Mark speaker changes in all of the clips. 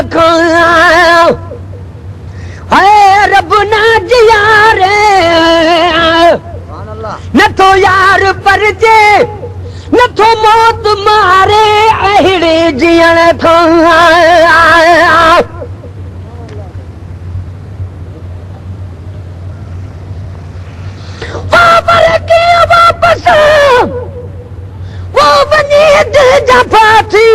Speaker 1: खां है रब ना जियारे न तो यार पर जे न तो मौत मारे अहिड़े जियण खां वापर के वापस वो वञे दिल जा फाथी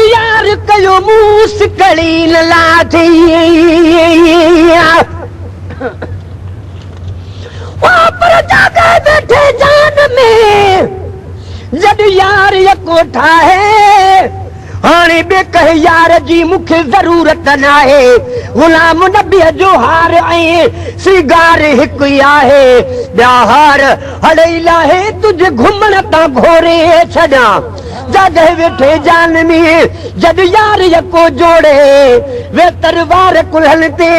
Speaker 1: यार कयो मुंह सिकड़ी न लाथी पर जागे बैठे जान में जब यार यको ठाहे हाणे बे कहे यार जी मूंखे ज़रूरत नाहे गुलाम नबी जो हार ऐं सिगार हिकु ई आहे ॿिया हार हड़ई लाहे तुझे घुमण तां घोरे छॾां जगह वेठे जान में जब यार यको जोड़े वे तरवार कुल्हन ते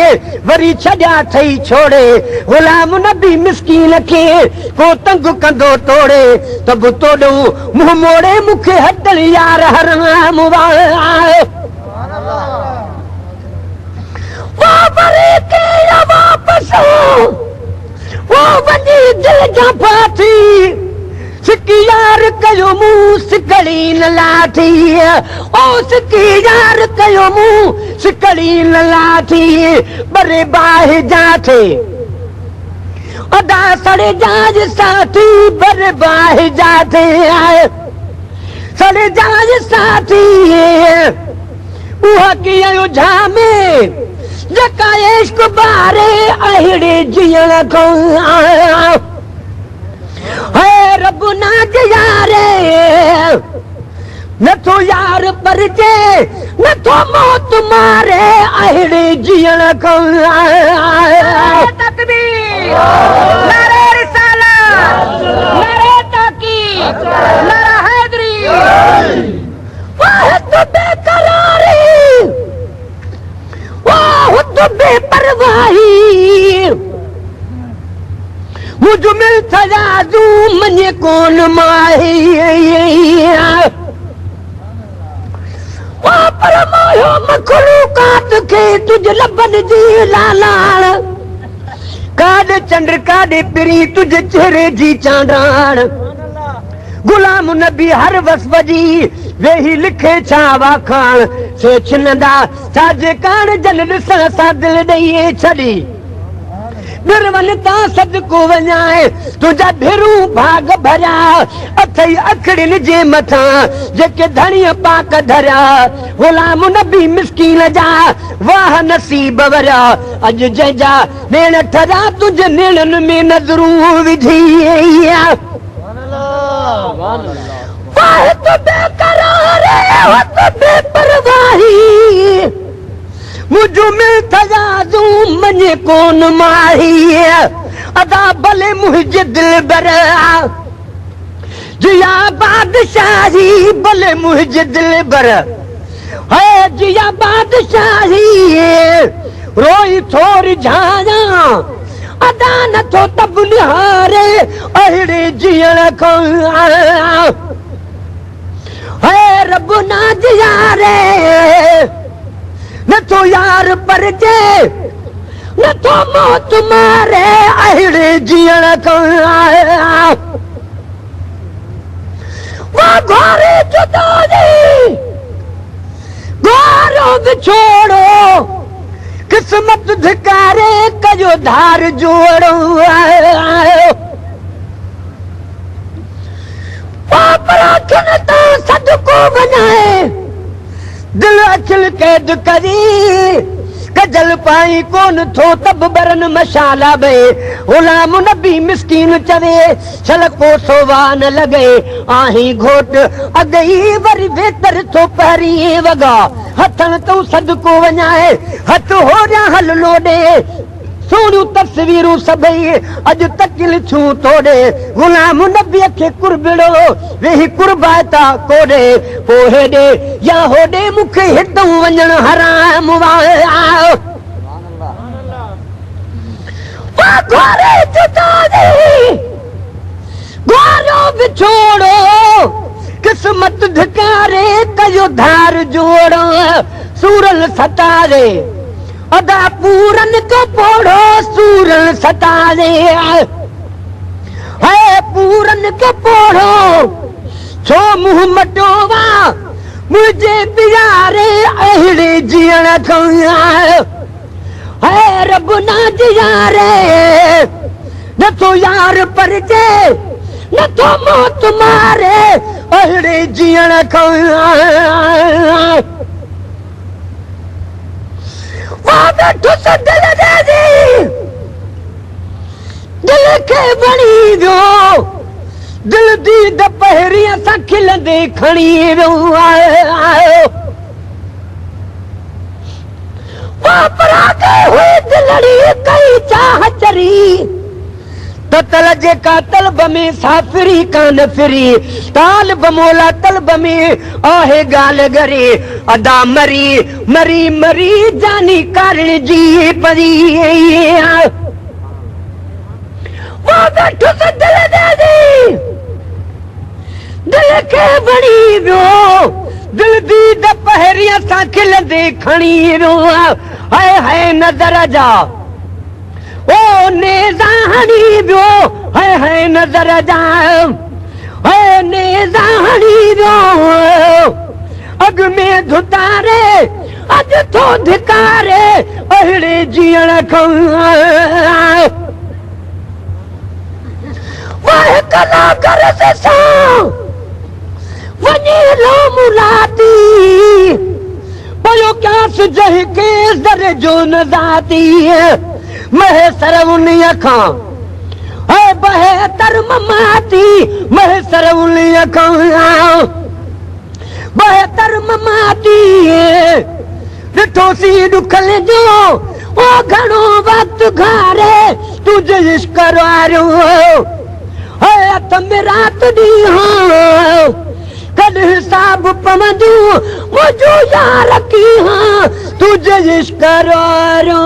Speaker 1: वरी छॾिया थई छोड़े गुलाम नबी मिस्कीन खे को तंग कंदो तोड़े तब तोड़ो मुंह मोड़े मूंखे हटल यार हराम वापस वो वञी दिल जा फाथी सिकी यार कयो मुंह सिकड़ी न लाथी ओ सिकी यार कयो मुंह सिकड़ी न लाथी बरे बाहि जाथे अदा सड़े जाज साथी बरे बाहि जाथे सड़े जाज साथी उहा कियो झामे जका इश्क बारे अहिड़े जियण खां है रब ना यारे न तो यार पर जे न तो मौत मारे अहिड़े जियण खां तकबीर नारे रिसालत नारे ताकीद नारा हैदरी वाह तो बेकरारी वाह तो बेपरवाही मुझ में तजादू मने कौन माही पर मायो मखलूकात के तुझ लबन जी लालाण काड चंद्र काडे पिरी तुझ चेहरे जी चांडाण गुलाम नबी हर वस वजी वेही लिखे छा वाखाण से छिनंदा साजे कान जन ॾिसण सां दिल ॾेई छॾी निर्वन ता सदको वञाए तुझा भेरू भाग भरिया अथई अखड़िन जे मथां जेके धणीअ पाक धरिया गुलाम नबी मिस्कीन जा वाह नसीब वरिया अॼु जंहिंजा नेण ठरिया तुझे नेणनि में नज़रूं विझी वाह तो बेकरार तो बेपरवाही मुझ में तजादू मने कौन माही अदा भले मुझे दिल बरा जिया बादशाही भले मुझे दिल बर है जिया बादशाही रोई थोरी झाया अदा न तो तब निहारे अहिड़े जियण खां है रब ना जियारे न तो यार पर जे न तो मौत मारे अहिड़े जियण खां वो घोरे जुदाई घोरो बिछोड़ो किस्मत धिकारे कयो धार जोड़ो पर सदको बनाए दिल अचल कैद करी कजल पाई कोन थो तब बरन मशाला बे गुलाम नबी मिस्कीन चवे चल को सोवा न लगे आही घोट अगई वरी बेतर थो पहरी वगा हथन तो सदको वञाए हथ हो जा हल लोडे सोनू तस्वीरूं सभई अज तकिल छू तोड़े गुलाम नबी के कुर्बिड़ो वेही कुर्बाता कोडे पो हेडे या होडे मुखे हितों वञण हराम वाओ वा घोरे जुदाई घोरो बिछोड़ो किस्मत धिकारे कयो धार जोड़ो सूरल सतारे अदा पूरन को पोड़ो सूरल सतारे है पूरन को पोड़ो छो मुंह मटोवा मुझे प्यारे अहिड़े जीअण खया है रब ना जियारे न तो यार पर जे न तो मौत मारे अहिड़े जीअण खया वहाँ बैठो सा दिल दे दी दिल के बणी वियो दिल दी दपहरी असां खिलंदे खणी वियो आयो वापरा के हुई दिलड़ी कई चाह चरी तल जेका तलब में साफिरी कान फिरी तालब मोला तलब में आहे गाल गरे अदा मरी मरी मरी जानी कारण जी परी वो बैठो से दिल दे दी दिल के बणी वियो दिल दी दपहरिया सा खिलंदे खणी वियो है नजर जा ओ नेज़ा हणी वियो है नजर जा है नेज़ा हणी वियो अग में धुतारे अज तो धिकारे अहिड़े जीअण खया वाह कला कर से सा वनी लो मुलाती पयो क्यास जह के दर जो न जाती महे सरवनी अखां है बहे तर ममाती महे सरवनी अखां बहे तर ममाती ॾिठो सी दुखल जो ओ घणो वक्त घारे तुझे इश्क वारियो है अथ में रात ॾींहुं कद हिसाब पवंदू मुझो यार की हाँ तुझे इश्क वारियो